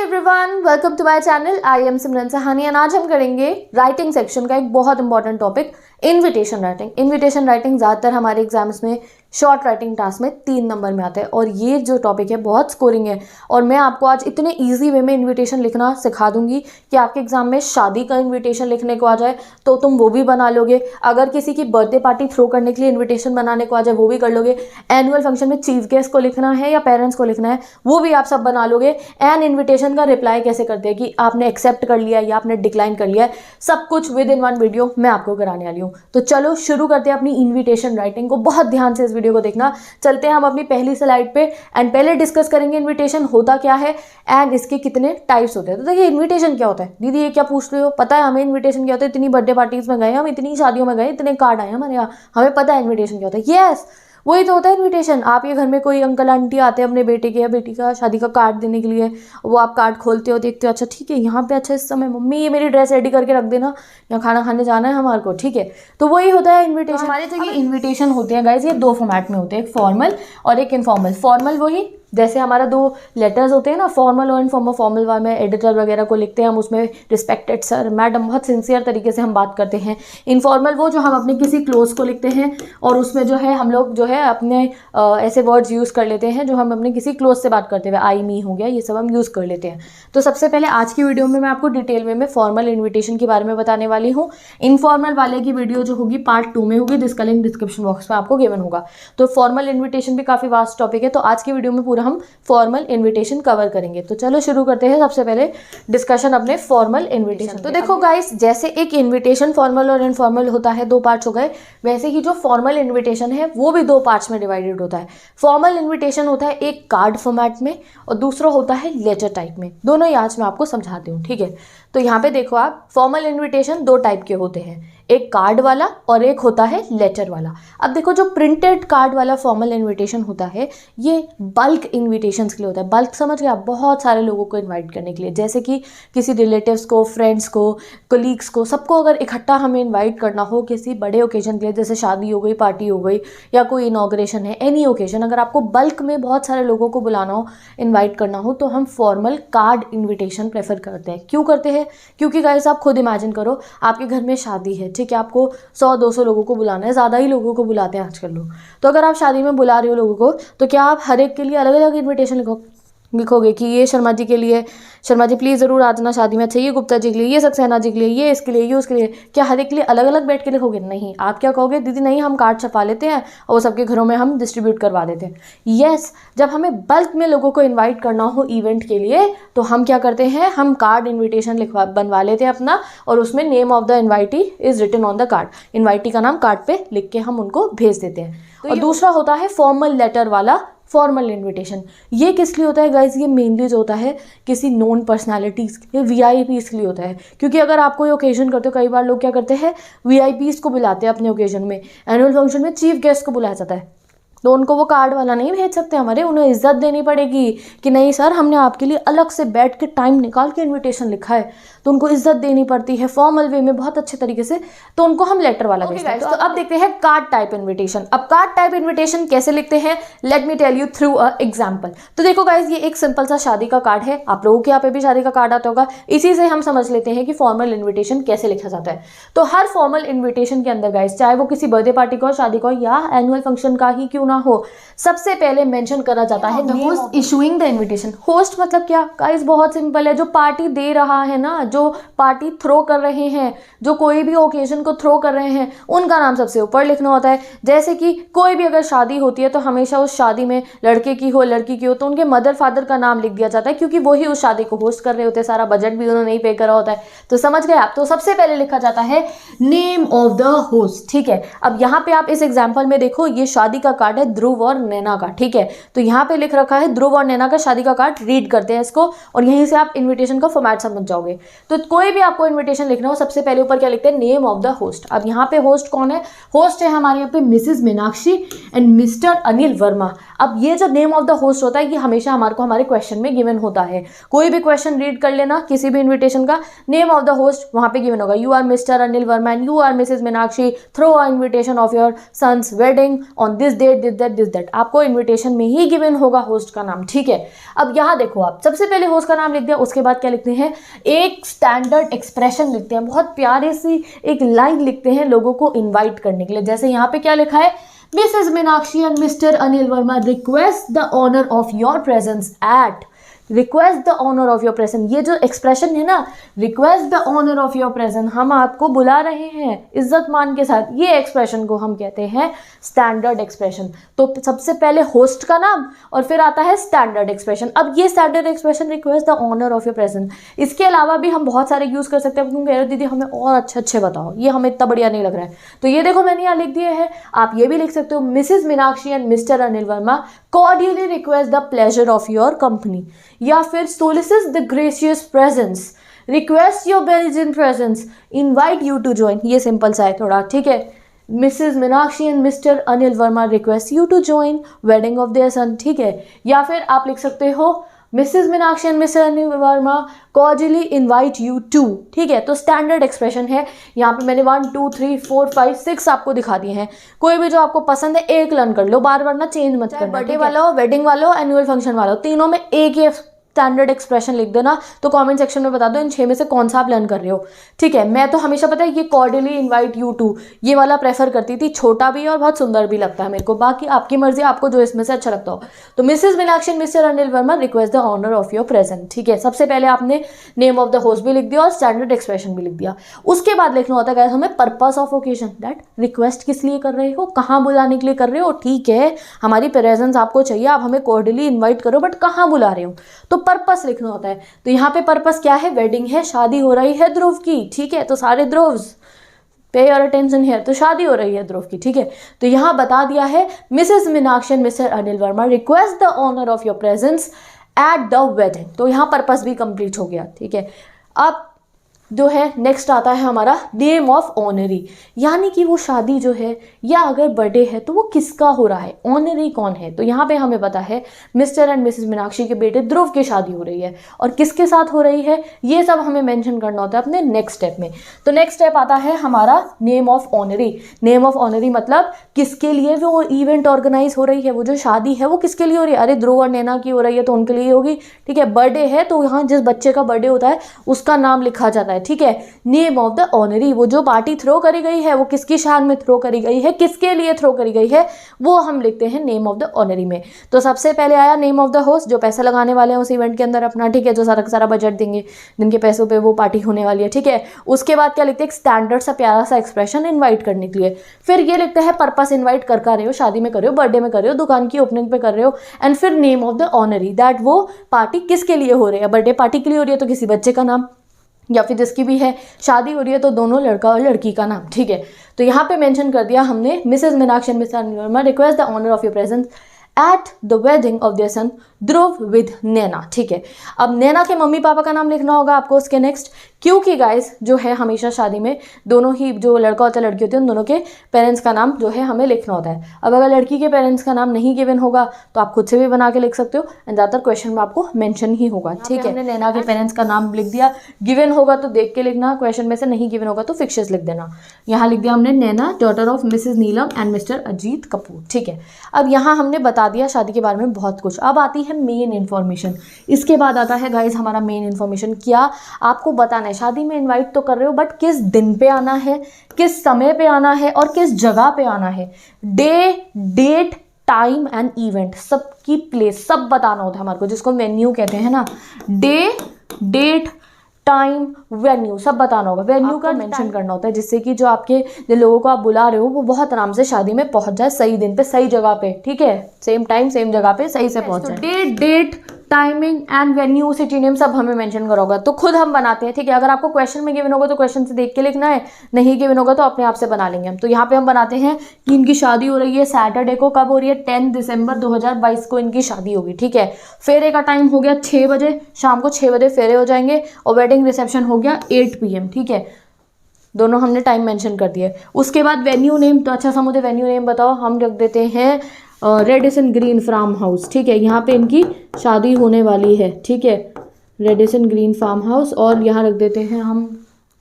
Everyone, welcome to my channel. I am Simran Sahani and आज हम करेंगे राइटिंग सेक्शन का एक बहुत important topic, invitation writing. Invitation writing ज़्यादातर हमारे एग्जाम्स में शॉर्ट राइटिंग टास्क में 3 नंबर में आता है और ये जो टॉपिक है बहुत स्कोरिंग है। और मैं आपको आज इतने ईजी वे में इनविटेशन लिखना सिखा दूंगी कि आपके एग्जाम में शादी का इनविटेशन लिखने को आ जाए तो तुम वो भी बना लोगे। अगर किसी की बर्थडे पार्टी थ्रो करने के लिए इन्विटेशन बनाने को आ जाए वो भी कर लोगे। एनुअल फंक्शन में चीफ गेस्ट को लिखना है या पेरेंट्स को लिखना है वो भी आप सब बना लोगे। एंड इन्विटेशन का रिप्लाई कैसे करते हैं कि आपने एक्सेप्ट कर लिया या आपने डिक्लाइन कर लिया है, सब कुछ विद इन वन वीडियो मैं आपको कराने वाली हूँ। तो चलो शुरू करते हैं अपनी इन्विटेशन राइटिंग को। बहुत ध्यान से इस वीडियो को देखना। चलते हैं हम अपनी पहली स्लाइड पे एंड पहले डिस्कस करेंगे इन्विटेशन होता क्या है एंड इसके कितने टाइप्स होते हैं। तो देखिए इन्विटेशन क्या होता है। दीदी ये क्या पूछ रहे हो, पता है हमें इन्विटेशन क्या होता है। इतनी बर्थडे पार्टीज में गए हम, इतनी शादियों में गए, इतने कार्ड आए हमारे यहाँ, हमें पता है इन्विटेशन क्या होता है। यस, वही तो होता है इनविटेशन। आपके घर में कोई अंकल आंटी आते हैं अपने बेटे के या बेटी का शादी का कार्ड देने के लिए, वो आप कार्ड खोलते हो, देखते हो, अच्छा ठीक है यहाँ पे, अच्छा इस समय मम्मी ये मेरी ड्रेस रेडी करके रख देना, यहाँ खाना खाने जाना है हमारे को, ठीक है। तो वही होता है इनविटेशन। तो हमारे तो ये इनविटेशन होते हैं गाइज, ये 2 फॉर्मेट में होते हैं, एक फॉर्मल और एक इनफॉर्मल। फॉर्मल वही जैसे हमारा 2 लेटर्स होते हैं ना, फॉर्मल और इनफॉर्मल। फॉर्मल वाले में एडिटर वगैरह को लिखते हैं हम, उसमें रिस्पेक्टेड सर मैडम बहुत सिंसियर तरीके से हम बात करते हैं। इनफॉर्मल वो जो हम अपने किसी क्लोज को लिखते हैं और उसमें जो है हम लोग जो है अपने ऐसे वर्ड्स यूज़ कर लेते हैं जो हम अपने किसी क्लोज से बात करते हुए, आई मी हो गया, ये सब हम यूज़ कर लेते हैं। तो सबसे पहले आज की वीडियो में मैं आपको डिटेल में फॉर्मल इन्विटेशन के बारे में बताने वाली हूँ। इनफॉर्मल वाले की वीडियो जो होगी पार्ट 2 में होगी, जिसका लिंक डिस्क्रिप्शन बॉक्स में आपको गिवन होगा। तो फॉर्मल इन्विटेशन भी काफ़ी वास्ट टॉपिक है, तो आज की वीडियो में पूरा हम फॉर्मल इन्विटेशन कवर करेंगे। तो चलो शुरू करते हैं सबसे पहले डिस्कशन अपने फॉर्मल इन्विटेशन। तो देखो गाइस, जैसे एक इन्विटेशन फॉर्मल और इनफॉर्मल होता है, 2 पार्ट्स हो गए, वैसे ही जो फॉर्मल इन्विटेशन है वो भी 2 पार्ट्स में डिवाइडेड होता है। फॉर्मल इन्विटेशन होता है एक कार्ड फॉर्मेट में और दूसरा होता है लेटर टाइप में। दोनों ही आज मैं आपको समझाती हूँ, ठीक है। तो यहाँ पे देखो आप, फॉर्मल इन्विटेशन 2 टाइप के होते हैं, एक कार्ड वाला और एक होता है लेटर वाला। अब देखो जो प्रिंटेड कार्ड वाला फॉर्मल इन्विटेशन होता है ये बल्क इन्विटेशंस के लिए होता है। बल्क समझ गए आप, बहुत सारे लोगों को इनवाइट करने के लिए, जैसे कि किसी रिलेटिव्स को, फ्रेंड्स को, कलीग्स को, सबको अगर इकट्ठा हमें इन्वाइट करना हो किसी बड़े ओकेजन के लिए, जैसे शादी हो गई, पार्टी हो गई या कोई इनॉग्रेशन है, एनी ओकेजन, अगर आपको बल्क में बहुत सारे लोगों को बुलाना हो, इन्वाइट करना हो, तो हम फॉर्मल कार्ड इन्विटेशन प्रेफर करते हैं। क्यों करते हैं? क्योंकि गाइस आप खुद इमेजिन करो, आपके घर में शादी है, ठीक है, आपको 100-200 लोगों को बुलाना है, ज़्यादा ही लोगों को बुलाते हैं आजकल लोग। तो अगर आप शादी में बुला रहे हो लोगों को, तो क्या आप हर एक के लिए अलग अलग इन्विटेशन लिखोगे कि ये शर्मा जी के लिए, शर्मा जी प्लीज़ ज़रूर आ जाना शादी में, अच्छा ये गुप्ता जी के लिए, ये सक्सेना जी के लिए, ये इसके लिए, ये उसके लिए, क्या हर एक के लिए अलग अलग बैठ के लिखोगे? नहीं। आप क्या कहोगे, दीदी नहीं हम कार्ड छपा लेते हैं और वो सबके घरों में हम डिस्ट्रीब्यूट करवा देते हैं। यस, जब हमें बल्क में लोगों को इन्वाइट करना हो इवेंट के लिए तो हम क्या करते हैं, हम कार्ड इन्विटेशन बनवा लेते हैं अपना, और उसमें name of the invitee is written on the card. Invitee का नाम कार्ड पे लिख के हम उनको भेज देते हैं। और दूसरा होता है फॉर्मल लेटर वाला फॉर्मल इन्विटेशन। ये किस लिए होता है गाइज? ये मेनली जो होता है किसी नोन पर्सनालिटीज़ या वीआईपीज़ के लिए होता है। क्योंकि अगर आप कोई ओकेजन करते हो, कई बार लोग क्या करते हैं, वीआईपीज़ को बुलाते हैं अपने ओकेजन में। एनुअल फंक्शन में चीफ गेस्ट को बुलाया जाता है, तो उनको वो कार्ड वाला नहीं भेज सकते हमारे, उन्हें इज्जत देनी पड़ेगी कि नहीं सर हमने आपके लिए अलग से बैठ के टाइम निकाल के इनविटेशन लिखा है, तो उनको इज्जत देनी पड़ती है फॉर्मल वे में बहुत अच्छे तरीके से, तो उनको हम लेटर वाला भेजते हैं। तो अब देखते हैं कार्ड टाइप इन्विटेशन। अब कार्ड टाइप इन्विटेशन कैसे लिखते हैं, let me tell you through a example. तो देखो गाइज, ये एक सिंपल सा शादी का कार्ड है, आप लोगों के यहाँ पे भी शादी का कार्ड आता होगा, इसी से हम समझ लेते हैं कि फॉर्मल इन्विटेशन कैसे लिखा जाता है। तो हर फॉर्मल इन्विटेशन के अंदर गाइज, चाहे वो किसी बर्थडे पार्टी का हो, शादी का हो या एनुअल फंक्शन का ही क्यों ना हो, सबसे पहले मेंशन करा जाता है the host issuing the invitation. Host मतलब क्या गाइस, बहुत सिंपल है, जो पार्टी दे रहा है ना, जो पार्टी थ्रो कर रहे हैं, जो कोई भी ओकेजन को थ्रो कर रहे हैं, उनका नाम सबसे ऊपर लिखना होता है। जैसे कि कोई भी अगर शादी होती है तो हमेशा उस शादी में लड़के की हो लड़की की हो तो उनके मदर फादर का नाम लिख दिया जाता है, क्योंकि वही उस शादी को होस्ट कर रहे होते हैं, सारा बजट भी उन्होंने ही पे करा होता है। तो समझ गए आप। तो सबसे पहले लिखा जाता है नेम ऑफ द होस्ट, ठीक है। अब यहाँ पे आप इस एग्जाम्पल में देखो, ये शादी का कार्ड है ध्रुव और नैना का, ठीक है। तो यहाँ पे लिख रखा है ध्रुव और नैना का शादी का कार्ड, रीड करते हैं इसको और यहीं से आप इनविटेशन का फॉर्मेट समझ जाओगे। तो कोई भी आपको इनविटेशन लिखना हो, सबसे पहले ऊपर क्या लिखते हैं, नेम ऑफ द होस्ट। अब यहाँ पे होस्ट कौन है, होस्ट है हमारे यहाँ पे Mrs Meenakshi and Mr Anil Verma. अब ये जो नेम ऑफ द होस्ट होता है ये हमेशा हमारे क्वेश्चन में गिवन होता है। कोई भी क्वेश्चन रीड कर लेना किसी भी इन्विटेशन का, नेम ऑफ द होस्ट वहाँ पे गिवन होगा, you are Mr Anil Verma and you are Mrs Meenakshi, throw a invitation of your son's wedding on this date this that, आपको इन्विटेशन में ही गिवन होगा होस्ट का नाम, ठीक है। अब यहाँ देखो, आप सबसे पहले होस्ट का नाम लिख दिया, उसके बाद क्या लिखते हैं, एक स्टैंडर्ड एक्सप्रेशन लिखते हैं, बहुत प्यारे सी एक लाइन लिखते हैं लोगों को इन्वाइट करने के लिए। जैसे यहाँ पे क्या लिखा है, Mrs Meenakshi and Mr Anil Verma request the honour of your presence at, request the honour of your presence, ये जो एक्सप्रेशन है ना, request the honour of your presence, हम आपको बुला रहे हैं इज्जत मान के साथ, ये एक्सप्रेशन को हम कहते हैं स्टैंडर्ड एक्सप्रेशन। तो सबसे पहले होस्ट का नाम और फिर आता है स्टैंडर्ड एक्सप्रेशन। अब ये standard expression request the honour of your presence, इसके अलावा भी हम बहुत सारे यूज़ कर सकते हैं। क्योंकि अरे दीदी हमें और अच्छे बताओ, ये हमें इतना बढ़िया नहीं लग रहा है, तो ये देखो मैंने यहाँ लिख दिए हैं। आप ये भी लिख सकते हो, Mrs Meenakshi and Mr Anil Verma cordially request the pleasure of your company, या फिर solicits the gracious presence, request your Belgian presence, invite you to join, ये सिंपल सा है थोड़ा, ठीक है। Mrs Meenakshi and Mr Anil Verma request you to join wedding of their son, ठीक है। या फिर आप लिख सकते हो, Mrs Meenakshi and Mr Anil Verma cordially invite you to, ठीक है। तो स्टैंडर्ड एक्सप्रेशन है। यहाँ पे मैंने 1 2 3 4 5 6 आपको दिखा दिए हैं, कोई भी जो आपको पसंद है एक लर्न कर लो, बार बार ना चेंज मत करना। बर्थडे वाला हो, वेडिंग वाला हो, एनुअल फंक्शन वाला हो, तीनों में एक ही स्टैंडर्ड एक्सप्रेशन लिख देना। तो कमेंट सेक्शन में बता दो इन 6 में से कौन सा आप लर्न कर रहे हो, ठीक है। मैं तो हमेशा पता है ये कॉर्डियली इनवाइट यू टू ये वाला प्रेफर करती थी, छोटा भी और बहुत सुंदर भी लगता है मेरे को। बाकी आपकी मर्जी, आपको जो इसमें से अच्छा लगता हो। तो Mrs Meenakshi Mr Anil Verma request the honour of your present, ठीक है। सबसे पहले आपने नेम ऑफ द होस्ट भी लिख दिया और स्टैंडर्ड एक्सप्रेशन भी लिख दिया। उसके बाद लिखना होता है हमें purpose of occasion, that request किस लिए कर रहे हो, कहाँ बुलाने के लिए कर रहे हो, ठीक है। हमारी प्रेजेंस आपको चाहिए, आप हमें कॉर्डियली इन्वाइट करो, बट कहाँ बुला रहे हो, तो पर्पस लिखना होता है। तो यहाँ पे पर्पस क्या है, वेडिंग है, शादी हो रही है ध्रुव की, ठीक है। तो सारे ध्रुव्स पे योर अटेंशन हियर, तो शादी हो रही है ध्रुव की, ठीक है। तो यहाँ बता दिया है, Mrs Meenakshi and Mr Anil Verma request the honour of your presence at the wedding, तो यहाँ पर्पस भी कंप्लीट हो गया, ठीक है। अब जो है नेक्स्ट आता है हमारा नेम ऑफ ऑनरी, यानी कि वो शादी जो है या अगर बर्थडे है तो वो किसका हो रहा है, ऑनरी कौन है। तो यहाँ पे हमें पता है मिस्टर एंड मिसेस मीनाक्षी के बेटे ध्रुव की शादी हो रही है, और किसके साथ हो रही है ये सब हमें मेंशन करना होता है अपने नेक्स्ट स्टेप में। तो नेक्स्ट स्टेप आता है हमारा name of honoree. Name of honoree मतलब किसके लिए वो इवेंट ऑर्गेनाइज हो रही है, वो जो शादी है वो किसके लिए हो रही है। अरे ध्रुव और नैना की हो रही है तो उनके लिए होगी, ठीक है। बर्थडे है तो यहाँ जिस बच्चे का बर्थडे होता है उसका नाम लिखा जाता है, ठीक है। नेम ऑफ द ऑनरी, वो जो पार्टी थ्रो करी गई है वो किसकी शान में थ्रो करी गई है, किसके लिए थ्रो करी गई है, वो हम लिखते हैं नेम ऑफ द ऑनरी में। तो सबसे पहले आया नेम ऑफ द होस्ट, जो पैसा लगाने वाले हैं उस इवेंट के अंदर अपना, ठीक है, जो सारा बजट देंगे, जिनके पैसों पे वो पार्टी होने वाली है, ठीक है। उसके बाद क्या लिखते हैं, एक स्टैंडर्ड सा प्यारा सा एक्सप्रेशन इन्वाइट करने के लिए। फिर ये लिखते हैं पर्पस, इन्वाइट कर रहे हो, शादी में कर रहे हो, बर्थडे में कर रहे हो, दुकान की ओपनिंग पे कर रहे हो। एंड फिर name of the honoree, that वो पार्टी किसके लिए हो रही है, बर्थडे पार्टी के लिए हो रही है तो किसी बच्चे का नाम, या फिर जिसकी भी है शादी हो रही है तो दोनों लड़का और लड़की का नाम, ठीक है। तो यहाँ पे मेंशन कर दिया हमने, Mrs Meenakshi Mr Anil Verma request the honour of your presence at the wedding of their son Dhruv with Naina, ठीक है। अब नैना के मम्मी पापा का नाम लिखना होगा आपको उसके नेक्स्ट, क्योंकि गाइस जो है हमेशा शादी में दोनों ही, जो लड़का होता है लड़की होती है, उन दोनों के पेरेंट्स का नाम जो है हमें लिखना होता है। अब अगर लड़की के पेरेंट्स का नाम नहीं गिवन होगा तो आप खुद से भी बना के लिख सकते हो, एंड ज़्यादातर क्वेश्चन में आपको मेंशन ही होगा, ठीक है। हमने नैना के पेरेंट्स का नाम लिख दिया, गिवन होगा तो देख के लिखना, क्वेश्चन में से नहीं गिवन होगा तो फिक्शस लिख देना। यहाँ लिख दिया हमने Naina daughter of Mrs Neelam and Mr Ajit Kapoor, ठीक है। अब यहाँ हमने बता दिया शादी के बारे में बहुत कुछ। अब आती है मेन इन्फॉर्मेशन, इसके बाद आता है गाइज हमारा मेन इन्फॉर्मेशन। क्या आपको बताना है, शादी में इनवाइट तो कर रहे हो बट किस दिन पे आना है, किस समय पे आना है और किस जगह पे आना है, day, date, time and event, सबकी प्लेस सब बताना होता है हमारे को, जिसको वेन्यू कहते हैं ना। डे, डेट, टाइम, वेन्यू सब बताना होगा। वेन्यू का मेंशन करना होता है जिससे कि जो आपके जिन लोगों को आप बुला रहे हो वो बहुत आराम से शादी में पहुंच जाए, सही दिन पे सही जगह पे, ठीक है, सेम टाइम सेम जगह पे सही से पहुंच जाए। Date, date, timing and venue, city name सब हमें मेंशन करोगा। तो खुद हम बनाते हैं, ठीक है। अगर आपको क्वेश्चन में गिवन होगा तो क्वेश्चन से देख के लिखना है, नहीं गिवन होगा तो अपने आप से बना लेंगे हम। तो यहाँ पे हम बनाते हैं कि इनकी शादी हो रही है सैटरडे को, कब हो रही है, 10 दिसंबर 2022 को इनकी शादी होगी, ठीक है। फेरे का टाइम हो गया 6 बजे, शाम को 6 बजे फेरे हो जाएंगे, और वेडिंग रिसेप्शन हो गया 8 PM, ठीक है। दोनों हमने टाइम मेंशन कर दिए। उसके बाद वेन्यू नेम, तो अच्छा सा मुझे वेन्यू नेम बताओ, हम रख देते हैं रेडिसन ग्रीन फार्म हाउस, ठीक है। यहाँ पे इनकी शादी होने वाली है, ठीक है, रेडिसन ग्रीन फार्म हाउस। और यहाँ रख देते हैं हम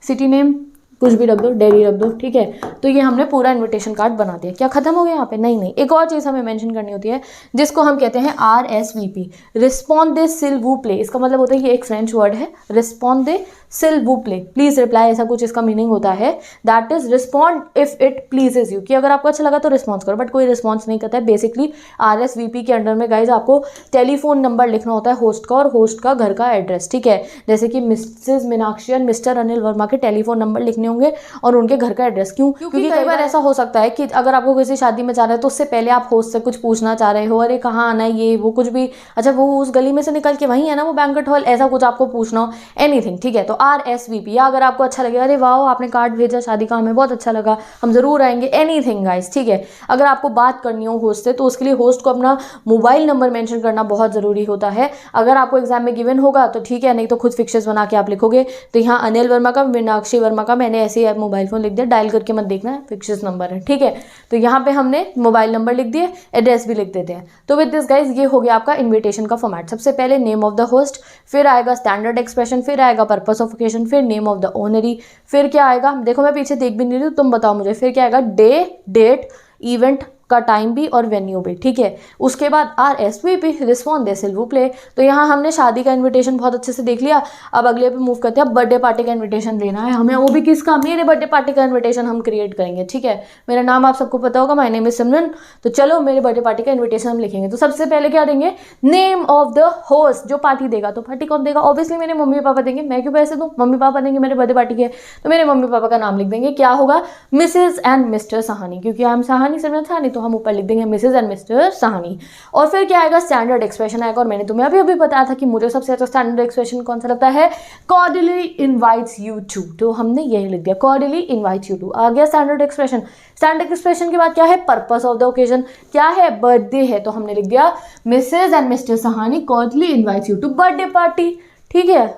सिटी नेम, कुछ भी रख दो, दिल्ली रख दो, ठीक है। तो ये हमने पूरा इनविटेशन कार्ड बना दिया। क्या खत्म हो गया यहाँ पे? नहीं, एक और चीज़ हमें मेंशन करनी होती है जिसको हम कहते हैं RSVP, रिस्पॉन्डे सिल वू प्ले। इसका मतलब होता है, ये एक फ्रेंच वर्ड है, रिस्पॉन्डे सिल वू प्ले, प्लीज रिप्लाई, ऐसा कुछ इसका मीनिंग होता है। That is respond if it pleases you, कि अगर आपको अच्छा लगा तो रिस्पॉन्स करो, बट कोई रिस्पॉन्स नहीं करता है। बेसिकली RSVP के अंडर में गाइज आपको टेलीफोन नंबर लिखना होता है होस्ट का, और होस्ट का घर का एड्रेस, ठीक है। जैसे कि मिसेज मीनाक्षी और मिस्टर अनिल वर्मा के टेलीफोन नंबर लिखने होंगे और उनके घर का एड्रेस। क्यों? क्योंकि कई बार ऐसा हो सकता है कि अगर आपको किसी शादी में जाना है तो उससे पहले आप होस्ट से कुछ पूछना चाह रहे हो, अरे कहाँ आना है, ये वो कुछ भी, अच्छा वो उस गली में से निकल के वहीं है ना वो बैंक्वेट हॉल, ऐसा कुछ आपको पूछना हो, एनीथिंग, ठीक है। तो RSVP, या अगर आपको अच्छा लगे, अरे वाह आपने कार्ड भेजा शादी का, हमें बहुत अच्छा लगा, हम जरूर आएंगे, एनीथिंग गाइस, ठीक है। अगर आपको बात करनी हो होस्ट से तो उसके लिए होस्ट को अपना मोबाइल नंबर मेंशन करना बहुत जरूरी होता है। अगर आपको एग्जाम में गिवन होगा तो ठीक है, नहीं तो खुद फिक्सेस बना के आप लिखोगे। तो यहाँ अनिल वर्मा का, मीनाक्षी वर्मा का, मैंने ऐसे ही मोबाइल फोन लिख दिया, डायल करके मत देखना है, फिक्सेस नंबर है, ठीक है। तो यहाँ पे हमने मोबाइल नंबर लिख दिए, एड्रेस भी लिख देते हैं। तो विद दिस गाइज ये हो गया आपका इन्विटेशन का फॉर्मेट। सबसे पहले नेम ऑफ द होस्ट, फिर आएगा स्टैंडर्ड एक्सप्रेशन, फिर आएगा पर्पस ऑफ ओकेजन, फिर नेम ऑफ द ओनरी, फिर क्या आएगा, देखो मैं पीछे देख भी नहीं रही हूँ, तुम बताओ मुझे, फिर क्या आएगा, डे, डेट, इवेंट का टाइम भी और वेन्यू भी, ठीक है। उसके बाद RSVP, रिस्पॉन्डे सिल वू प्ले। तो यहाँ हमने शादी का इनविटेशन बहुत अच्छे से देख लिया। अब अगले पे मूव करते हैं, बर्थडे पार्टी का इनविटेशन देना है हमें, वो भी किसका, मेरे बर्थडे पार्टी का इनविटेशन हम क्रिएट करेंगे, ठीक है। मेरा नाम आप सबको पता होगा, माय नेम इज सिमरन। तो चलो मेरे बर्थडे पार्टी का इन्विटेशन हम लिखेंगे। तो सबसे पहले क्या देंगे, नेम ऑफ द होस्ट, जो पार्टी देगा। तो पार्टी कौन देगा? ऑब्वियसली मेरे मम्मी पापा देंगे, मैं क्यों पैसे दूँ, मम्मी पापा देंगे मेरे बर्थडे पार्टी के। तो मेरे मम्मी पापा का नाम लिख देंगे, क्या होगा, मिसेज एंड मिस्टर सहानी, क्योंकि आई एम सहानी, सिमरन सहानी, तो हम ऊपर लिख देंगे मिसेज एंड मिस्टर सहानी। और फिर क्या आएगा, स्टैंडर्ड एक्सप्रेशन आएगा। और मैंने तुम्हें अभी बताया था कि मुझे सबसे अच्छा स्टैंडर्ड एक्सप्रेशन कौन सा लगता है, कॉर्डियली इनवाइट्स यू टू। तो हमने यही लिख दिया, कॉर्डियली इनवाइट्स यू टू। आ गया स्टैंडर्ड एक्सप्रेशन। स्टैंडर्ड एक्सप्रेशन के बाद क्या है, पर्पस ऑफ द ओकेजन, क्या है, बर्थडे है। तो हमने लिख दिया, Mrs and Mr Sahani cordially invites you to birthday party, ठीक है।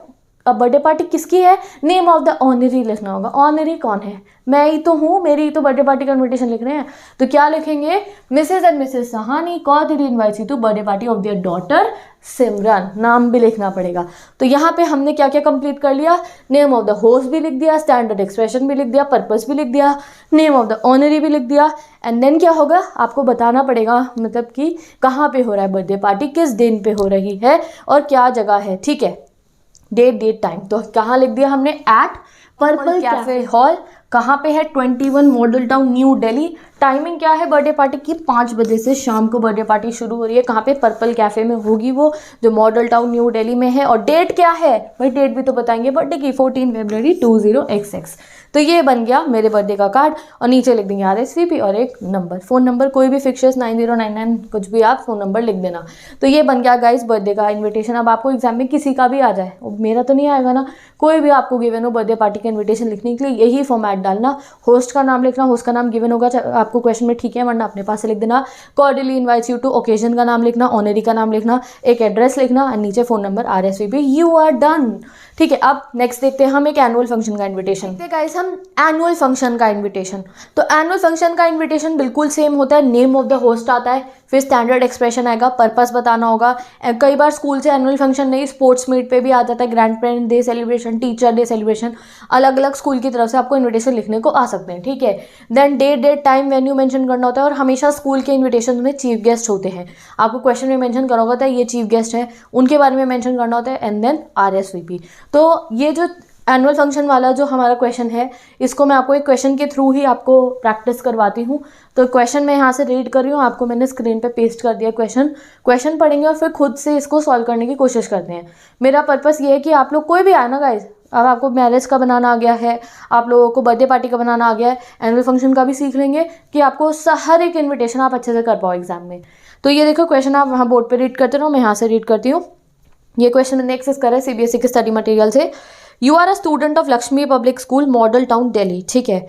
अब बर्थडे पार्टी किसकी है, नेम ऑफ द ऑनरी लिखना होगा। ऑनरी कौन है, मैं ही तो हूँ, मेरी ही तो बर्थडे पार्टी का इन्विटेशन लिख रहे हैं। तो क्या लिखेंगे, Mrs and Mrs Sahni cordially invites you to birthday party of their daughter Simran. नाम भी लिखना पड़ेगा। तो यहाँ पे हमने क्या क्या कंप्लीट कर लिया, नेम ऑफ द होस्ट भी लिख दिया, स्टैंडर्ड एक्सप्रेशन भी लिख दिया, पर्पस भी लिख दिया, नेम ऑफ द ऑनरी भी लिख दिया। एंड देन क्या होगा, आपको बताना पड़ेगा, मतलब कि कहाँ पे हो रहा है बर्थडे पार्टी, किस दिन पे हो रही है और क्या जगह है, ठीक है, डेट टाइम। तो कहाँ लिख दिया हमने, एट पर्पल कैफे हॉल, कहाँ पे है, 21 model town new Delhi. Timing क्या है बर्थडे पार्टी की, 5 बजे से शाम को बर्थडे पार्टी शुरू हो रही है। कहाँ पे, पर्पल कैफे में होगी वो, जो मॉडल टाउन न्यू दिल्ली में है। और डेट क्या है भाई, डेट भी तो बताएंगे बर्थडे की, 14 फरवरी 20XX। तो ये बन गया मेरे बर्थडे का कार्ड। और नीचे लिख देंगे RSVP और एक नंबर, फ़ोन नंबर कोई भी फिक्सेस 9099 कुछ भी आप फ़ोन नंबर लिख देना। तो ये बन गया गाइस बर्थडे का इन्विटेशन। अब आपको एग्जाम में किसी का भी आ जाए, मेरा तो नहीं आएगा ना, कोई भी आपको गिवन हो बर्थडे पार्टी का इन्विटेशन लिखने के लिए यही फॉर्मेट डालना, होस्ट का नाम लिखना, होस्ट का नाम गिवन होगा आपको क्वेश्चन में, ठीक है, वरना अपने पास से लिख देना, cordially invites you to, occasion का नाम लिखना, ऑनरी का नाम लिखना, एक एड्रेस लिखना और नीचे phone number RSVP, you are done, ठीक है। अब नेक्स्ट देखते हैं हम एक एनुअल फंक्शन का इन्विटेशन। देखते हैं गाइस हम एनुअल फंक्शन का इन्विटेशन। तो एनुअल फंक्शन का इन्विटेशन बिल्कुल सेम होता है, नेम ऑफ द होस्ट आता है, फिर स्टैंडर्ड एक्सप्रेशन आएगा, पर्पस बताना होगा। कई बार स्कूल से एनुअल फंक्शन नहीं, स्पोर्ट्स मीट पे भी आ जाता है, grand parent day celebration, teacher day celebration, अलग अलग स्कूल की तरफ से आपको इन्विटेशन लिखने को आ सकते हैं, ठीक है। Then date time venue mention करना होता है। और हमेशा स्कूल के इन्विटेशन में चीफ गेस्ट होते हैं, आपको क्वेश्चन में मेंशन करना होता है ये चीफ गेस्ट है, उनके बारे में मेंशन करना होता है। And then RSVP। तो ये जो एनुअल फंक्शन वाला जो हमारा क्वेश्चन है, इसको मैं आपको एक क्वेश्चन के थ्रू ही आपको प्रैक्टिस करवाती हूँ। तो क्वेश्चन मैं यहाँ से रीड कर रही हूँ, आपको मैंने स्क्रीन पे पेस्ट कर दिया क्वेश्चन पढ़ेंगे और फिर खुद से इसको सॉल्व करने की कोशिश करते हैं। मेरा पर्पस ये है कि आप लोग कोई भी आए ना गाइज, अब आपको मैरिज का बनाना आ गया है, आप लोगों को बर्थडे पार्टी का बनाना आ गया है, एनुअल फंक्शन का भी सीख लेंगे कि आपको हर एक इन्विटेशन आप अच्छे से कर पाओ एग्जाम में। तो ये देखो क्वेश्चन आप वहाँ बोर्ड पर रीड करते रहो, मैं यहाँ से रीड करती हूँ। ये क्वेश्चन मैंने एक्सेस करा है CBSE के स्टडी मटेरियल से। You are a student of Lakshmi public school, model town Delhi, ठीक है।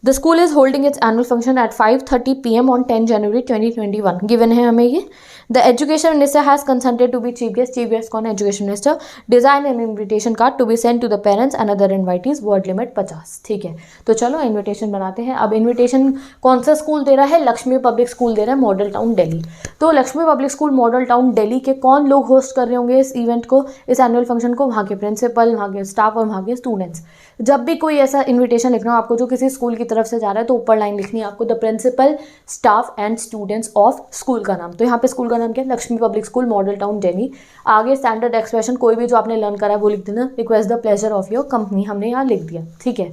The school is holding its annual function at 5:30 PM on 10 January 2021। Given है हमें ये। The education minister has consulted to be chief guest. Chief guest कौन है? Education minister. Design an invitation card to be send to the parents and other invitees, word limit 50। ठीक है, तो चलो invitation बनाते हैं। अब इन्विटेशन कौन सा स्कूल दे रहा है? लक्ष्मी पब्लिक स्कूल दे रहा है, मॉडल टाउन दिल्ली। तो Lakshmi public school model town Delhi के कौन लोग होस्ट कर रहे होंगे इस इवेंट को, इस एनुअल फंक्शन को? वहाँ के प्रिंसिपल, वहाँ के स्टाफ और वहाँ के स्टूडेंट्स। जब भी कोई ऐसा इन्विटेशन लिखना हो आपको जो किसी स्कूल की तरफ से जा रहा है, तो ऊपर लाइन लिखनी है आपको, the principal, staff and students of school का नाम। तो यहाँ पे स्कूल का नाम क्या है? Lakshmi public school model town Delhi. आगे स्टैंडर्ड एक्सप्रेशन कोई भी जो आपने लर्न करा है वो लिख देना। Request the pleasure of your company, हमने यहाँ लिख दिया। ठीक है,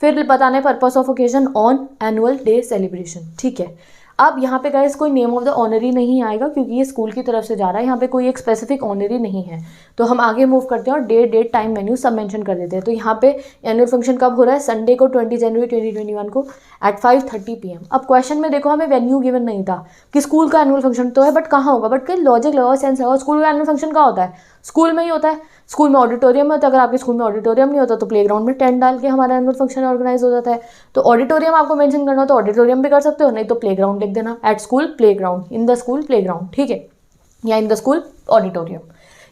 फिर बताना है purpose of occasion on annual day celebration. ठीक है, अब यहाँ पे गाइस कोई नेम ऑफ द ऑनरी नहीं आएगा क्योंकि ये स्कूल की तरफ से जा रहा है, यहाँ पे कोई एक स्पेसिफिक ऑनरी नहीं है। तो हम आगे मूव करते हैं और डेट टाइम मेन्यू सब मेंशन कर देते हैं। तो यहाँ पे एनुअल फंक्शन कब हो रहा है? संडे को 20 जनवरी 2021 को एट 5:30 PM। अब क्वेश्चन में देखो हमें वेन्यू गिवन नहीं था कि स्कूल का एनुअल फंक्शन तो है बट कहाँ होगा, बट कहीं लॉजिक लगाओ, सेंस लगाओ। स्कूल का एनुअल फंक्शन कहाँ होता है? स्कूल में ही होता है। स्कूल में ऑडिटोरियम में होता है। अगर आपके स्कूल में ऑडिटोरियम नहीं होता तो प्लेग्राउंड में टेंट डाल के हमारा एनुअल फंक्शन ऑर्गेनाइज हो जाता है। तो ऑडिटोरियम आपको मेंशन करना हो तो ऑडिटोरियम भी कर सकते हो, नहीं तो प्लेग्राउंड लिख देना, at school playground, in the school playground. ठीक है, या इन द स्कूल ऑडिटोरियम।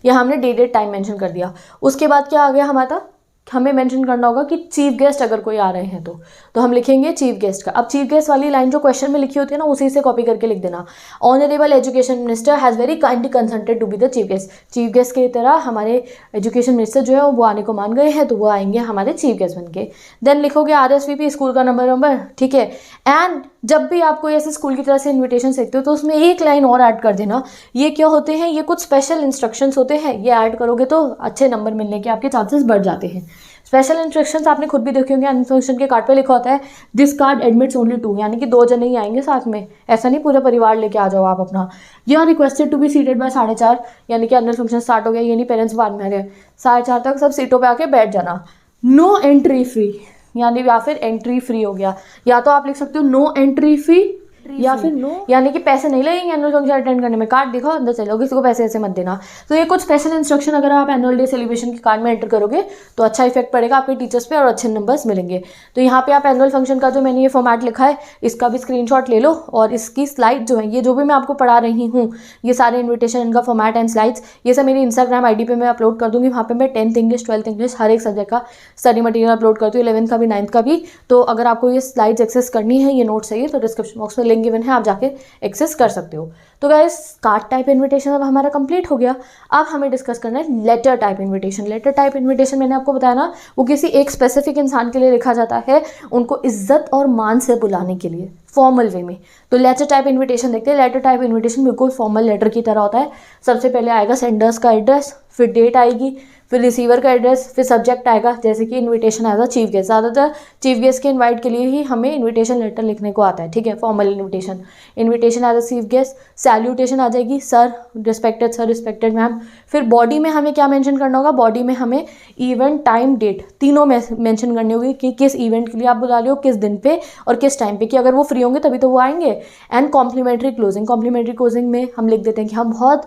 या हमने डेट टाइम मेंशन कर दिया। उसके बाद क्या आ गया हमारा? हमें मेंशन करना होगा कि चीफ गेस्ट अगर कोई आ रहे हैं तो हम लिखेंगे चीफ गेस्ट का। अब चीफ गेस्ट वाली लाइन जो क्वेश्चन में लिखी होती है ना, उसी से कॉपी करके लिख देना। Honourable education minister has very kindly consulted to be the chief guest. Chief guest की तरह हमारे एजुकेशन मिनिस्टर जो है वो आने को मान गए हैं, तो वो आएंगे हमारे चीफ गेस्ट बन के। देन लिखोगे RSVP, स्कूल का नंबर। ठीक है, एंड जब भी आप कोई ऐसे स्कूल की तरह से इन्विटेशन देखते हो तो उसमें एक लाइन और ऐड कर देना। ये क्या होते हैं? ये कुछ स्पेशल इंस्ट्रक्शंस होते हैं, ये ऐड करोगे तो अच्छे नंबर मिलने के आपके चांसेस बढ़ जाते हैं। स्पेशल इंस्ट्रक्शंस आपने खुद भी देखे होंगे, एनुअल फंक्शन के कार्ड पे लिखा होता है दिस कार्ड एडमिट्स ओनली 2, यानी कि 2 जने ही आएंगे साथ में, ऐसा नहीं पूरा परिवार लेके आ जाओ आप अपना। You are requested to be seated by 4:30, यानी कि एनुअल फंक्शन स्टार्ट हो गया, ये नहीं पेरेंट्स बाद में आ गए, 4:30 तक सब सीटों पे आके बैठ जाना। नो एंट्री फ्री, यानी या फिर एंट्री फ्री हो गया, या तो आप लिख सकते हो नो एंट्री फी या फिर नो, यानी कि पैसे नहीं लगेंगे एनुअल फंक्शन अटेंड करने में, कार्ड दिखाओ अंदर चलो, किसी को पैसे ऐसे मत देना। तो ये कुछ स्पेशल इंस्ट्रक्शन अगर आप एनुअल डे सेलिब्रेशन के कार्ड में एंटर करोगे तो अच्छा इफेक्ट पड़ेगा आपके टीचर्स पे और अच्छे नंबर्स मिलेंगे। तो यहाँ पे आप एनुअल फंक्शन का जो मैंने ये फॉर्मेट लिखा है इसका भी स्क्रीनशॉट ले लो, और इसकी स्लाइड जो है, ये जो भी मैं आपको पढ़ा रही हूँ, ये सारे इन्विटेशन, इनका फॉर्मेट एंड स्लाइड्स, ये सब मेरी इंस्टाग्राम ID पे मैं अपलोड कर दूँगी। वहाँ पे मैं 10th इंग्लिश 12th इंग्लिश हर एक सब्जेक्ट का स्टडी मटेरियल अपलोड करती हूँ, 11th का भी 9th का भी। तो अगर आपको ये स्लाइड्स एक्सेस करनी है, ये नोट्स चाहिए, तो डिस्क्रिप्शन बॉक्स में लिंक गिवन है, आप जाके एक्सेस कर सकते हो। तो गाइस कार्ड टाइप इनविटेशन अब हमारा कंप्लीट हो गया। अब हमें डिस्कस करना है letter type invitation. Letter type invitation मैंने आपको बताया ना, वो किसी एक स्पेसिफिक इंसान के लिए लिखा जाता है, उनको इज्जत और मान से बुलाने के लिए, फॉर्मल वे में। तो लेटर टाइप इनविटेशन देखते हैं। लेटर टाइप इनविटेशन बिल्कुल फॉर्मल लेटर की तरह होता है। सबसे पहले आएगा सेंडर्स का एड्रेस, फिर डेट आएगी, फिर रिसीवर का एड्रेस, फिर सब्जेक्ट आएगा, जैसे कि invitation as a chief guest. ज़्यादातर चीफ गेस्ट के इनवाइट के लिए ही हमें इनविटेशन लेटर लिखने को आता है। ठीक है, formal invitation, invitation as a chief guest, salutation आ जाएगी, sir, respected sir, respected ma'am. फिर बॉडी में हमें क्या मेंशन करना होगा? बॉडी में हमें इवेंट, टाइम, डेट तीनों मेंशन करनी होगी कि किस इवेंट के लिए आप बुला रहे हो, किस दिन पे और किस टाइम पे, कि अगर वो फ्री होंगे तभी तो वो आएंगे। And complimentary closing, complimentary closing में हम लिख देते हैं कि हम बहुत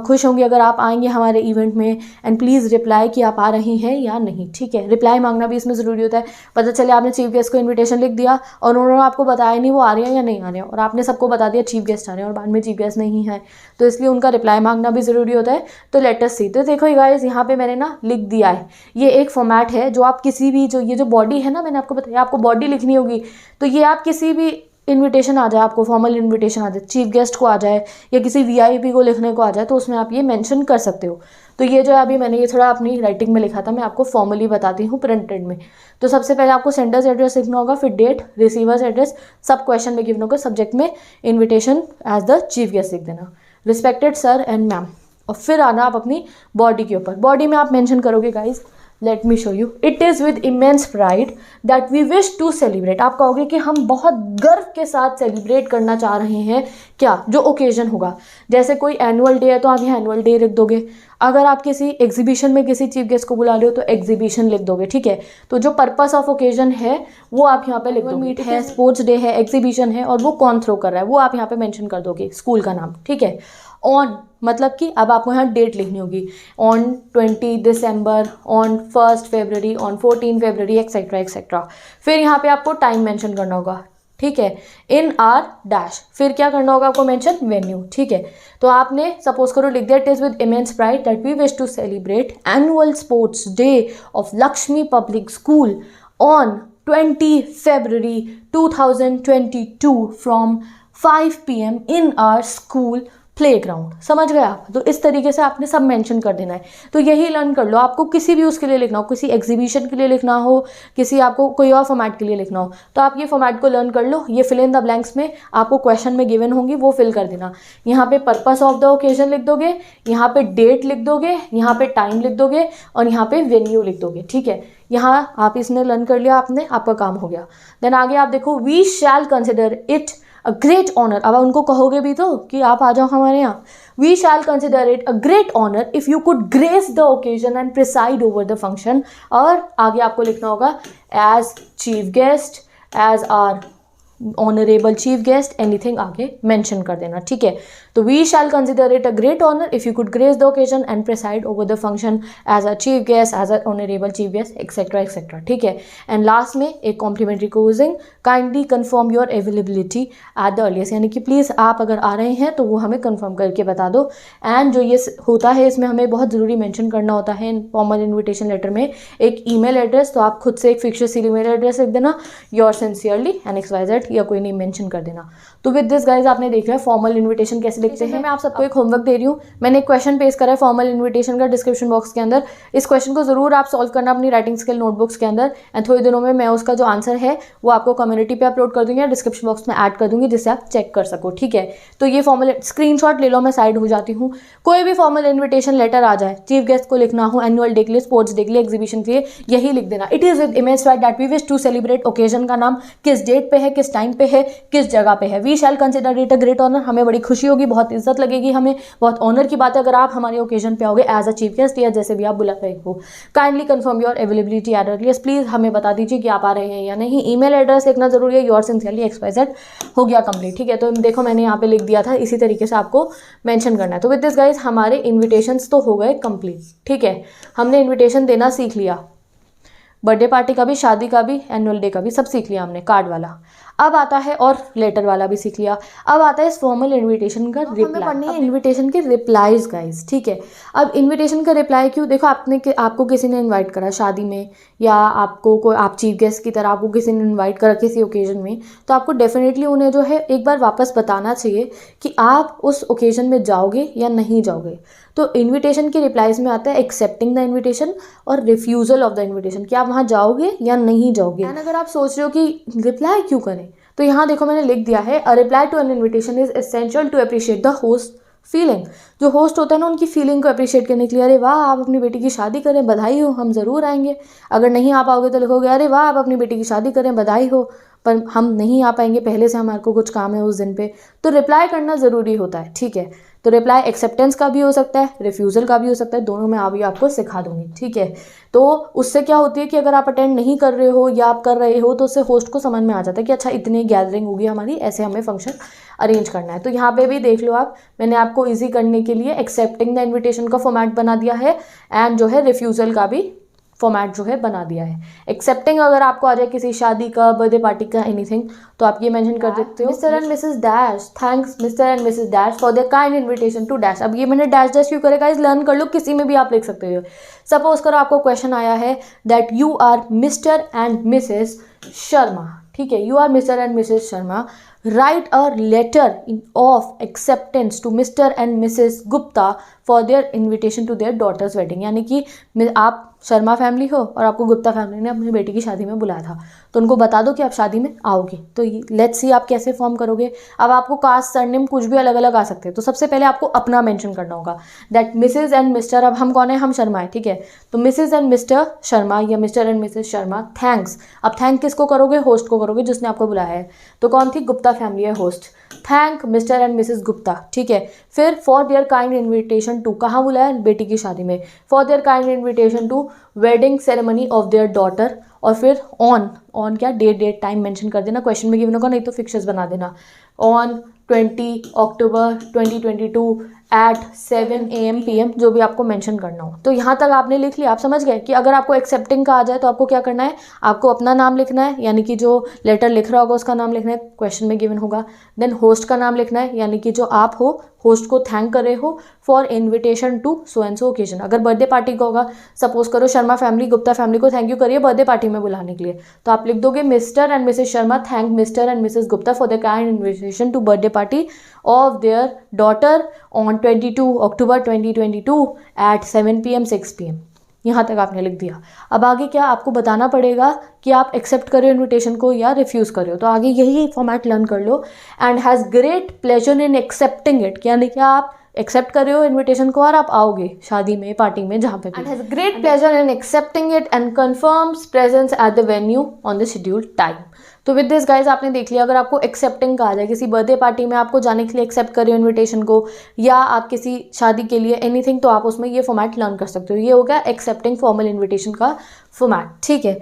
खुश होंगे अगर आप आएंगे हमारे इवेंट में, एंड प्लीज़ रिप्लाई कि आप आ रही हैं या नहीं। ठीक है, रिप्लाई मांगना भी इसमें ज़रूरी होता है। पता चले आपने चीफ गेस्ट को इनविटेशन लिख दिया और उन्होंने आपको बताया नहीं वो आ रहे हैं या नहीं आ रहे हैं, और आपने सबको बता दिया चीफ गेस्ट आ रहे हैं और बाद में चीफ गेस्ट नहीं है, तो इसलिए उनका रिप्लाई मांगना भी ज़रूरी होता है। तो लेट अस सी। तो देखो गाइस, यहाँ पे मैंने ना लिख दिया है, ये एक फॉर्मेट है जो आप किसी भी, जो ये जो बॉडी है ना, मैंने आपको बताया आपको बॉडी लिखनी होगी, तो ये आप किसी भी इनविटेशन आ जाए, आपको फॉर्मल इनविटेशन आ जाए, चीफ गेस्ट को आ जाए या किसी VIP को लिखने को आ जाए, तो उसमें आप ये मेंशन कर सकते हो। तो ये जो है अभी मैंने ये थोड़ा अपनी राइटिंग में लिखा था, मैं आपको फॉर्मली बताती हूँ प्रिंटेड में। तो सबसे पहले आपको सेंडर्स एड्रेस लिखना होगा, फिर डेट, रिसीवर्स एड्रेस, सब क्वेश्चन में गिवन होगा, सब्जेक्ट में invitation as the chief guest लिख देना, रिस्पेक्टेड सर एंड मैम, और फिर आना आप अपनी बॉडी के ऊपर। बॉडी में आप मेंशन करोगे guys, let me show you, it is with immense pride that we wish to celebrate. आप कहोगे कि हम बहुत गर्व के साथ सेलिब्रेट करना चाह रहे हैं क्या, जो ओकेजन होगा। जैसे कोई एनुअल डे है तो आप यहाँ एनुअल डे लिख दोगे, अगर आप किसी एग्जीबिशन में किसी चीफ गेस्ट को बुला रहे हो तो एग्जीबिशन लिख दोगे। ठीक है, तो जो पर्पस ऑफ ओकेजन है वो आप यहाँ पे लिख दोगे। मीट है, स्पोर्ट्स डे है, एग्जीबिशन है, और वो कौन थ्रो कर रहा है वो आप यहाँ पे मेंशन कर दोगे, स्कूल का नाम। ठीक है, ऑन मतलब कि अब आपको यहाँ डेट लिखनी होगी, on 20 December, on 1 February, on 14 February, etcetera etcetera. फिर यहाँ पे आपको टाइम मेंशन करना होगा, ठीक है, इन आर डैश, फिर क्या करना होगा आपको मेंशन वेन्यू, ठीक है। तो आपने सपोज करो लिख दिया, it is with immense pride that we wish to celebrate annual sports day of Lakshmi public school on 20 February 2022 from 5 PM in our school playground. समझ गए आप? तो इस तरीके से आपने सब मेंशन कर देना है। तो यही लर्न कर लो, आपको किसी भी उसके लिए लिखना हो, किसी एग्जीबिशन के लिए लिखना हो, किसी आपको कोई और फॉर्मेट के लिए लिखना हो, तो आप ये फॉर्मेट को लर्न कर लो। ये फिल इन द ब्लैंक्स में आपको क्वेश्चन में गिवन होंगी, वो फिल कर देना। यहाँ पे पर्पस ऑफ द ओकेजन लिख दोगे, यहाँ पे डेट लिख दोगे, यहाँ पे टाइम लिख दोगे और यहाँ पे वेन्यू लिख दोगे, ठीक है। यहाँ आप इसने लर्न कर लिया आपने, आपका काम हो गया। देन आगे आप देखो, we shall consider it a great honour. अब उनको कहोगे भी तो कि आप आ जाओ हमारे यहाँ। We shall consider it a great honour if you could grace the occasion and preside over the function. और आगे आपको लिखना होगा as chief guest, as our honourable chief guest, anything आगे मेंशन कर देना, ठीक है। तो we shall consider it a great honour if you could grace the occasion and preside over the function as a chief guest, as a honourable chief guest, etcetera etcetera, ठीक है। And last में एक complimentary closing, kindly confirm your availability at the earliest, यानी कि please आप अगर आ रहे हैं तो वो हमें कन्फर्म करके बता दो। एंड जो ये होता है इसमें हमें बहुत ज़रूरी मेंशन करना होता है फॉर्मल इन्विटेशन लेटर में एक ईमेल एड्रेस। तो आप खुद से एक फिक्शियस ईमेल एड्रेस लिख देना, योर सिंसियरली NXYZ, या कोई नहीं मेंशन कर देना। तो विद दिस गाइज आपने देख लिया फॉर्मल इन्विटेशन कैसे लिखते हैं। मैं आप सबको एक होमवर्क दे रही हूँ, मैंने एक क्वेश्चन पेश करा है फॉर्मल इन्विटेशन का डिस्क्रिप्शन बॉक्स के अंदर। इस क्वेश्चन को जरूर आप सॉल्व करना अपनी राइटिंग स्किल नोटबुक्स के अंदर, एंड थोड़ी दिनों में मैं उसका जो आंसर है वो आपको कम्युनिटी पे अपलोड कर दूंगी या डिस्क्रिप्शन बॉक्स में ऐड कर दूंगी, जिससे आप चेक कर सको, ठीक है। तो ये फॉर्मल स्क्रीनशॉट ले लो, मैं साइड हो जाती हूँ। कोई भी फॉर्मल इन्विटेशन लेटर आ जाए, चीफ गेस्ट को लिखना हो, एनुअल डे के लिए, स्पोर्ट्स डे के लिए, एग्जीबिशन के लिए, यही लिख देना, it is with image pride that we wish to celebrate. Occasion का नाम किस डेट पे है, किस टाइम पे है, किस जगह पे है। We shall consider it a great honour, हमें बड़ी खुशी होगी, बहुत इज्जत लगेगी, हमें बहुत ऑनर की बात है अगर आप हमारे ओकेजन पे आओगे एज अ चीफ गेस्ट या जैसे भी आप बुला रहे हो। Kindly confirm your availability at earliest, please हमें बता दीजिए कि आप आ रहे हैं या नहीं। ईमेल एड्रेस लिखना जरूरी है, योर सिंसियरली XYZ, हो गया कंप्लीट, ठीक है। तो देखो मैंने यहाँ पे लिख दिया था, इसी तरीके से आपको मेंशन करना है। तो विद दिस गाइज हमारे इन्विटेशंस तो हो गए कंप्लीट, ठीक है। हमने इन्विटेशन देना सीख लिया, बर्थडे पार्टी का भी, शादी का भी, एनुअल डे का भी, सब सीख लिया हमने, कार्ड वाला। अब आता है, और लेटर वाला भी सीख लिया। अब आता है इस फॉर्मल इन्विटेशन का रिप्लाई। पढ़नी है इन्विटेशन के रिप्लाईज गाइज, ठीक है। अब इन्विटेशन का रिप्लाई क्यों, देखो आपको किसी ने इनवाइट करा शादी में, या आपको कोई, आप चीफ गेस्ट की तरह आपको किसी ने इनवाइट करा किसी ओकेजन में, तो आपको डेफिनेटली उन्हें जो है एक बार वापस बताना चाहिए कि आप उस ओकेजन में जाओगे या नहीं जाओगे। तो इन्विटेशन के रिप्लाईज में आता है एक्सेप्टिंग द इन्विटेशन और रिफ्यूजल ऑफ द इन्विटेशन, कि आप वहाँ जाओगे या नहीं जाओगे। एंड अगर आप सोच रहे हो कि रिप्लाई क्यों करें, तो यहाँ देखो मैंने लिख दिया है, a reply to an invitation is essential to appreciate the host feeling. जो होस्ट होता है ना, उनकी फीलिंग को अप्रिशिएट करने के लिए, अरे वाह आप अपनी बेटी की शादी करें, बधाई हो, हम ज़रूर आएंगे। अगर नहीं आ पाओगे तो लिखोगे, अरे वाह आप अपनी बेटी की शादी करें, बधाई हो, पर हम नहीं आ पाएंगे, पहले से हमारे को कुछ काम है उस दिन पे। तो रिप्लाई करना ज़रूरी होता है, ठीक है। तो रिप्लाई एक्सेप्टेंस का भी हो सकता है, रिफ्यूज़ल का भी हो सकता है, दोनों में अभी आपको सिखा दूंगी, ठीक है। तो उससे क्या होती है कि अगर आप अटेंड नहीं कर रहे हो या आप कर रहे हो, तो उससे होस्ट को समझ में आ जाता है कि अच्छा इतनी गैदरिंग होगी हमारी, ऐसे हमें फंक्शन अरेंज करना है। तो यहाँ पे भी देख लो आप, मैंने आपको ईजी करने के लिए एक्सेप्टिंग द इन्विटेशन का फॉर्मेट बना दिया है, एंड जो है रिफ्यूज़ल का भी फॉर्मेट जो है बना दिया है। एक्सेप्टिंग अगर आपको आ जाए किसी शादी का, बर्थडे पार्टी का, एनीथिंग, तो आप ये मेंशन कर देते हो, Mr and Mrs dash, thanks Mr and Mrs dash for their kind invitation to dash. अब ये मैंने डैश डैश क्यों करेगा, इस लर्न कर लो, किसी में भी आप लिख सकते हो। सपोज करो आपको क्वेश्चन आया है that you are Mr and Mrs Sharma, ठीक है, you are Mr and Mrs Sharma, write a letter of acceptance to Mr. and Mrs. Gupta for their invitation to their daughter's wedding। यानी कि आप शर्मा फैमिली हो और आपको गुप्ता फैमिली ने अपनी बेटी की शादी में बुलाया था, तो उनको बता दो कि आप शादी में आओगे। तो लेट्स सी आप कैसे फॉर्म करोगे। अब आपको कास्ट, सरनेम कुछ भी अलग अलग आ सकते हैं, तो सबसे पहले आपको अपना मेंशन करना होगा दैट मिसेज एंड मिस्टर। अब हम कौन है, हम शर्मा है, ठीक है। तो मिसेज एंड मिस्टर शर्मा या Mr and Mrs Sharma, thanks. अब थैंक किसको करोगे, होस्ट को करोगे जिसने आपको बुलाया है। तो कौन थी, गुप्ता फैमिली है host. Thank Mr and Mrs Gupta, ठीक है। फिर for their kind invitation to, कहाँ बुलाया, बेटी की शादी में। For their kind invitation to wedding ceremony of their daughter, और फिर ऑन क्या, डेट टाइम मेंशन कर देना, क्वेश्चन में गिवन होगा, नहीं तो फिक्चर्स बना देना। On 20 October 2022 at 7 AM PM, जो भी आपको मेंशन करना हो। तो यहाँ तक आपने लिख लिया, आप समझ गए कि अगर आपको एक्सेप्टिंग का आ जाए तो आपको क्या करना है, आपको अपना नाम लिखना है, यानी कि जो लेटर लिख रहा होगा उसका नाम लिखना है, क्वेश्चन में गिवन होगा। देन होस्ट का नाम लिखना है, यानी कि जो आप हो, होस्ट को थैंक कर रहे हो for invitation to so and so occasion. अगर बर्थडे पार्टी का होगा, सपोज करो शर्मा फैमिली गुप्ता फैमिली को थैंक यू करिए बर्थडे पार्टी में बुलाने के लिए, तो आप लिख दोगे Mr and Mrs Sharma thank Mr and Mrs Gupta for the kind invitation to birthday party of their daughter on 22 October 2022 at 7 PM 6 PM। यहाँ तक आपने लिख दिया। अब आगे क्या आपको बताना पड़ेगा कि आप एक्सेप्ट कर रहे हो इन्विटेशन को या रिफ्यूज़ कर रहे हो। तो आगे यही फॉर्मेट लर्न कर लो। And has great pleasure in accepting it, यानी कि आप एक्सेप्ट कर रहे हो इन्विटेशन को और आप आओगे शादी में, पार्टी में, जहाँ पे। And has great pleasure in accepting it and confirms presence at the venue on the scheduled time. तो विद दिस गाइज आपने देख लिया, अगर आपको एक्सेप्टिंग का आ जाए, किसी बर्थडे पार्टी में आपको जाने के लिए एक्सेप्ट कर रहे हो इन्विटेशन को, या आप किसी शादी के लिए एनीथिंग, तो आप उसमें ये फॉर्मेट लर्न कर सकते हो। ये हो गया एक्सेप्टिंग फॉर्मल इन्विटेशन का फॉर्मेट, ठीक है।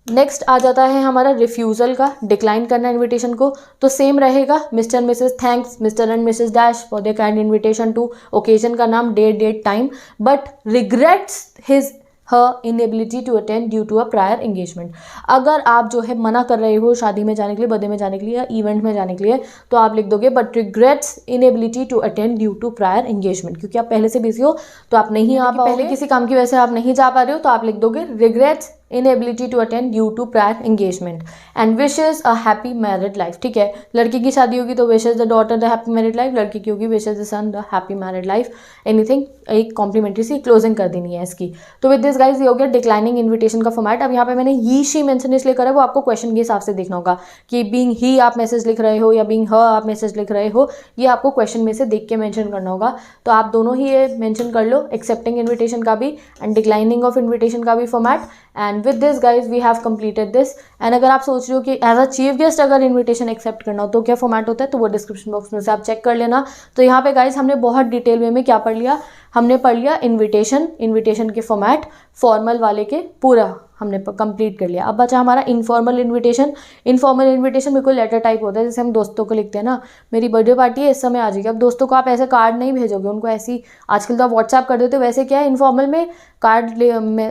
नेक्स्ट आ जाता है हमारा रिफ्यूज़ल का, डिक्लाइन करना इन्विटेशन को। तो सेम रहेगा, Mr and Mrs thanks Mr and Mrs dash for the kind invitation to, occasion का नाम, date time, but regrets his her inability to attend due to a prior engagement. अगर आप जो है मना कर रहे हो शादी में जाने के लिए, बर्थडे में जाने के लिए या इवेंट में जाने के लिए, तो आप लिख दोगे but regrets inability to attend due to prior engagement, क्योंकि आप पहले से बिजी हो तो आप नहीं आ पाओगे, पहले किसी काम की वजह से आप नहीं जा पा रहे हो, तो आप लिख दोगे regrets inability to attend due to prior engagement. And wishes a happy married life, ठीक है। लड़की की शादी होगी तो wishes the daughter the happy married life, लड़की की होगी wishes the son the happy married life, anything, एक कॉम्प्लीमेंट्री सी क्लोजिंग कर देनी है इसकी। तो विद दिस गाइज ये हो गया डिक्लाइनिंग इन्विटेशन का फॉर्मेट। अब यहाँ पे मैंने ही शी मेंशन इसलिए करा है, वो आपको क्वेश्चन के हिसाब से देखना होगा कि बीइंग ही आप मैसेज लिख रहे हो या बीइंग हर आप मैसेज लिख रहे हो, ये आपको क्वेश्चन में से देख के मेंशन करना होगा। तो आप दोनों ही ये मेंशन कर लो, एक्सेप्टिंग इन्विटेशन का भी एंड डिक्लाइनिंग ऑफ इन्विटेशन का भी format. And with this guys we have completed this. And अगर आप सोच रहे हो कि एज अ चीफ गेस्ट अगर इन्विटेशन एक्सेप्ट करना हो तो क्या फॉर्मेट होता है, तो वो डिस्क्रिप्शन बॉक्स में से आप चेक कर लेना। तो यहाँ पे गाइज हमने बहुत डिटेल वे में क्या पढ़ लिया, हमने पढ़ लिया इन्विटेशन के फॉर्मेट, फॉर्मल वाले के पूरा हमने कंप्लीट कर लिया। अब बचा हमारा इनफॉर्मल इन्विटेशन। इनफॉर्मल इन्विटेशन बिल्कुल लेटर टाइप होता है, जैसे हम दोस्तों को लिखते हैं ना, मेरी बर्थडे पार्टी है इस समय आ जाएगी। अब दोस्तों को आप ऐसे कार्ड नहीं भेजोगे, उनको ऐसी आजकल तो आप व्हाट्सएप कर देते हो, वैसे क्या है इनफॉर्मल में कार्ड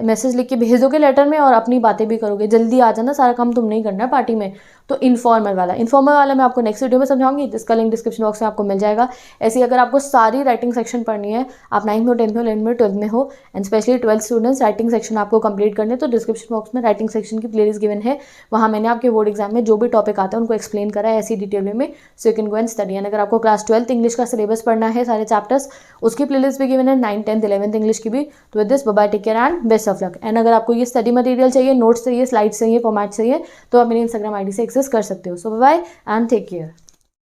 मैसेज लिख के भेज दोगे लेटर में और अपनी बातें भी करोगे, जल्दी आ जाना, सारा काम तुम नहीं करना है पार्टी में। तो इनफॉर्मल वाला मैं आपको नेक्स्ट वीडियो में समझाऊंगी, जिसका लिंक डिस्क्रिप्शन बॉक्स में आपको मिल जाएगा। ऐसी अगर आपको सारी राइटिंग सेक्शन पढ़नी है, आप 9th में 10th में 11th में 12th में हो, and specially 12th students, writing section आपको कंप्लीट करने, तो डिस्क्रिप्शन बॉक्स में राइटिंग सेक्शन की प्लेलिस्ट गिवन है, वहाँ मैंने आपके बोर्ड एग्जाम में जो भी टॉपिक आता है उनको एक्सप्लेन करा है ऐसी डिटेल में, so you can go and study. And अगर आपको क्लास 12th इंग्लिश का सिलेबस पढ़ना है, सारे चैप्टर्स, उसकी प्लेलिस्ट भी गिवन है, 9th 10th 11th इंग्लिश की भी। तो with this bye bye, take care and best of luck. And अगर आपको ये स्टडी मटेरियल चाहिए, नोट्स चाहिए, स्लाइड्स चाहिए, फॉर्मेट चाहिए, तो आप मेरी इंस्टाग्राम आईडी से एक्सेस कर सकते हो। सो बाय एंड टेक केयर।